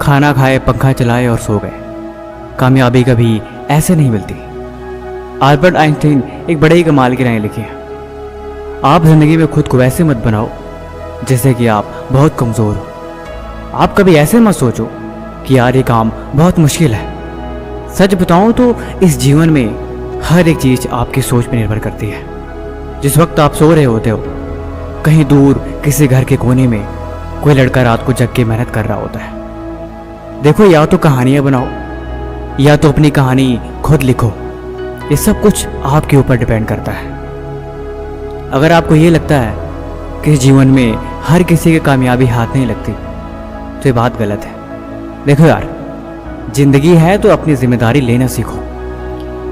खाना खाए, पंखा चलाए और सो गए। कामयाबी कभी ऐसे नहीं मिलती। अल्बर्ट आइंस्टीन एक बड़े ही कमाल की राय लिखी है, आप जिंदगी में खुद को वैसे मत बनाओ जैसे कि आप बहुत कमज़ोर हो। आप कभी ऐसे मत सोचो कि यार ये काम बहुत मुश्किल है। सच बताऊं तो इस जीवन में हर एक चीज़ आपकी सोच पर निर्भर करती है। जिस वक्त आप सो रहे होते हो, कहीं दूर किसी घर के कोने में कोई लड़का रात को जग के मेहनत कर रहा होता है। देखो, या तो कहानियां बनाओ या तो अपनी कहानी खुद लिखो। ये सब कुछ आपके ऊपर डिपेंड करता है। अगर आपको ये लगता है कि जीवन में हर किसी की कामयाबी हाथ नहीं लगती तो ये बात गलत है। देखो यार, जिंदगी है तो अपनी जिम्मेदारी लेना सीखो।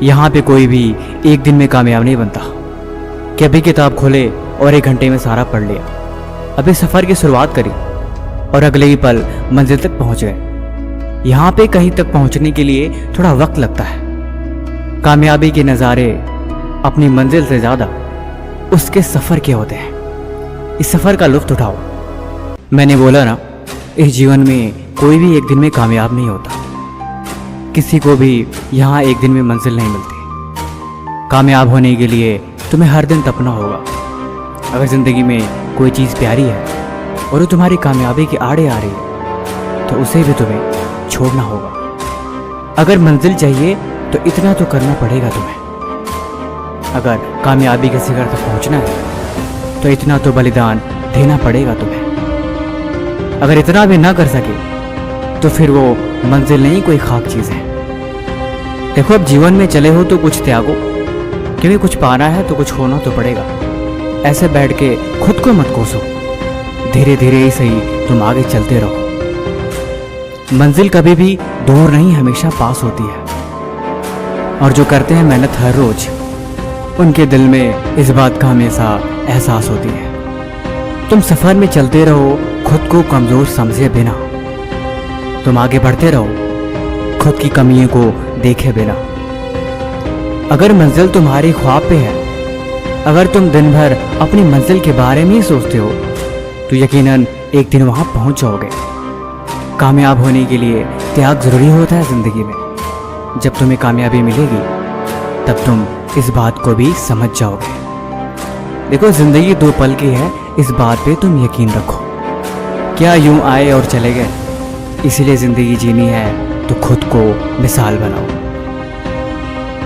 यहाँ पे कोई भी एक दिन में कामयाब नहीं बनता कि अभी किताब खोले और 1 घंटे में सारा पढ़ लिया। अभी सफ़र की शुरुआत करी और अगले ही पल मंजिल तक पहुँच गए। यहाँ पे कहीं तक पहुँचने के लिए थोड़ा वक्त लगता है। कामयाबी के नज़ारे अपनी मंजिल से ज़्यादा उसके सफ़र के होते हैं। इस सफ़र का लुत्फ़ उठाओ। मैंने बोला ना, इस जीवन में कोई भी एक दिन में कामयाब नहीं होता। किसी को भी यहाँ एक दिन में मंजिल नहीं मिलती। कामयाब होने के लिए तुम्हें हर दिन तपना होगा। अगर ज़िंदगी में कोई चीज़ प्यारी है और वो तुम्हारी कामयाबी के आड़े आ रही है तो उसे भी तुम्हें छोड़ना होगा। अगर मंजिल चाहिए तो इतना तो करना पड़ेगा तुम्हें। अगर कामयाबी के शिखर तक पहुंचना है तो इतना तो बलिदान देना पड़ेगा तुम्हें। अगर इतना भी ना कर सके तो फिर वो मंजिल नहीं, कोई खाक चीज़ है। देखो, अब जीवन में चले हो तो कुछ त्यागो, क्योंकि कुछ पाना है तो कुछ खोना तो पड़ेगा। ऐसे बैठ के खुद को मत कोसो। धीरे धीरे ही सही तुम आगे चलते रहो। मंजिल कभी भी दूर नहीं, हमेशा पास होती है। और जो करते हैं मेहनत हर रोज, उनके दिल में इस बात का हमेशा एहसास होती है। तुम सफ़र में चलते रहो, खुद को कमज़ोर समझे बिना। तुम आगे बढ़ते रहो, खुद की कमियों को देखे बिना। अगर मंजिल तुम्हारे ख्वाब पे है, अगर तुम दिन भर अपनी मंजिल के बारे में ही सोचते हो तो यकीनन एक दिन वहाँ पहुँच जाओगे। कामयाब होने के लिए त्याग ज़रूरी होता है ज़िंदगी में। जब तुम्हें कामयाबी मिलेगी तब तुम इस बात को भी समझ जाओगे। देखो, ज़िंदगी 2 पल की है, इस बात पे तुम यकीन रखो। क्या यूं आए और चले गए? इसीलिए ज़िंदगी जीनी है तो खुद को मिसाल बनाओ।